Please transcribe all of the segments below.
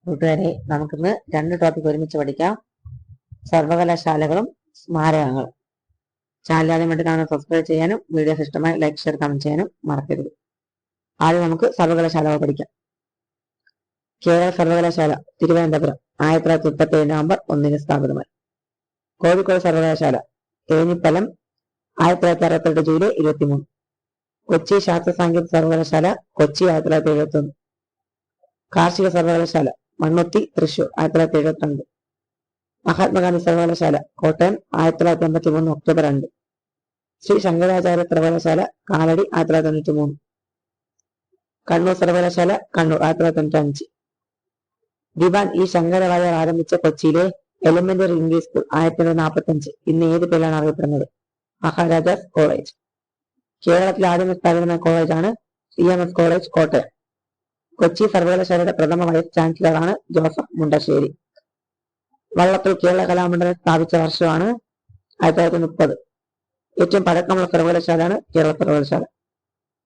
കൂട്ടുകാരെ, നമുക്കിന്ന് രണ്ട് ടോപ്പിക് ഒരുമിച്ച് പഠിക്കാം. സർവകലാശാലകളും സ്മാരകങ്ങളും. ചാനൽ ആദ്യം വേണ്ടി കാണാൻ സബ്സ്ക്രൈബ് ചെയ്യാനും വീഡിയോസ് ഇഷ്ടമായി ലൈക്ക് ഷെയർ കമന്റ് ചെയ്യാനും മറക്കരുത്. ആദ്യം നമുക്ക് സർവകലാശാലകൾ പഠിക്കാം. കേരള സർവകലാശാല തിരുവനന്തപുരം 1937 നവംബർ 1 സ്ഥാപിതമായി. കോഴിക്കോട് സർവകലാശാല തേഞ്ഞിപ്പലം 1962 ജൂലൈ 23. കൊച്ചി ശാസ്ത്ര സാങ്കേതിക സർവകലാശാല കൊച്ചി 1971. കാർഷിക സർവകലാശാല മണ്ണുത്തി തൃശൂർ 1972. മഹാത്മാഗാന്ധി സർവകലാശാല കോട്ടയം 1983 ഒക്ടോബർ 2. ശ്രീ ശങ്കരാചാര്യ സർവകലാശാല കാലടി 1993. കണ്ണൂർ സർവകലാശാല കണ്ണൂർ 1995. ദിവാൻ ഇ ശങ്കരവാര്യർ ആരംഭിച്ച കൊച്ചിയിലെ എലിമെന്ററി ഇംഗ്ലീഷ് സ്കൂൾ 1945 ഇന്ന് ഏത് പേരിലാണ് അറിയപ്പെടുന്നത്? മഹാരാജാസ് കോളേജ്. കേരളത്തിലെ ആദ്യ സ്ഥാപിതമായ കോളേജാണ് CMS കോളേജ് കോട്ടയം. കൊച്ചി സർവകലാശാലയുടെ പ്രഥമ വൈസ് ചാൻസലറാണ് ജോസഫ് മുണ്ടശ്ശേരി. വള്ളത്തോൾ കേരള കലാമണ്ഡലം സ്ഥാപിച്ച വർഷമാണ് 1930. ഏറ്റവും പഴക്കമുള്ള സർവകലാശാലയാണ് കേരള സർവകലാശാല.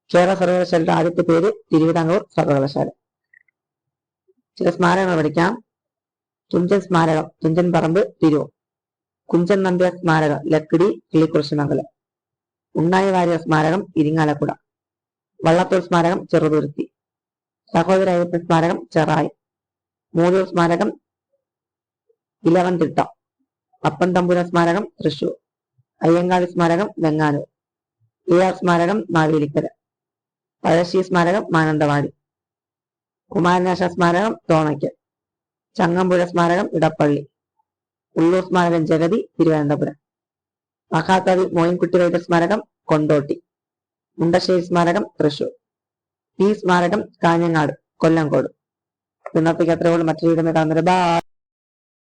കേരള സർവകലാശാലയുടെ ആദ്യത്തെ പേര് തിരുവിതാംകൂർ സർവകലാശാല. ചില സ്മാരകങ്ങൾ പഠിക്കാം. തുഞ്ചൻ സ്മാരകം തുഞ്ചൻ പറമ്പ് തിരൂർ. കുഞ്ചൻ നമ്പ്യാർ സ്മാരകം ലക്കിടി കിളിക്കുറിശ്ശിമംഗലം. ഉണ്ണായി വാര്യർ സ്മാരകം ഇരിങ്ങാലക്കുട. വള്ളത്തോൾ സ്മാരകം ചെറുതുരുത്തി. സഹോദര അയ്യപ്പൻ സ്മാരകം ചെറായി. മൂലൂർ സ്മാരകം ഇലവന്തിട്ട. അപ്പൻ തമ്പുരാൻ സ്മാരകം തൃശൂർ. അയ്യങ്കാളി സ്മാരകം വെങ്ങാനൂർ. AR സ്മാരകം മാവേലിക്കര. പഴശ്ശി സ്മാരകം മാനന്തവാടി. കുമാരനാശാൻ സ്മാരകം തോണയ്ക്കൽ. ചങ്ങമ്പുഴ സ്മാരകം ഇടപ്പള്ളി. ഉള്ളൂർ സ്മാരകം ജഗതി തിരുവനന്തപുരം. മഹാകവി മോയിൻകുട്ടി വൈദ്യർ സ്മാരകം കൊണ്ടോട്ടി. മുണ്ടശ്ശേരി സ്മാരകം തൃശൂർ. ഈ സ്മാരകം കാഞ്ഞങ്ങാട് കൊല്ലങ്കോട്. ഇന്നത്തേക്ക് അത്രയുള്ള മറ്റൊരു വീഡിയോ കാണുന്നത്. ബൈ.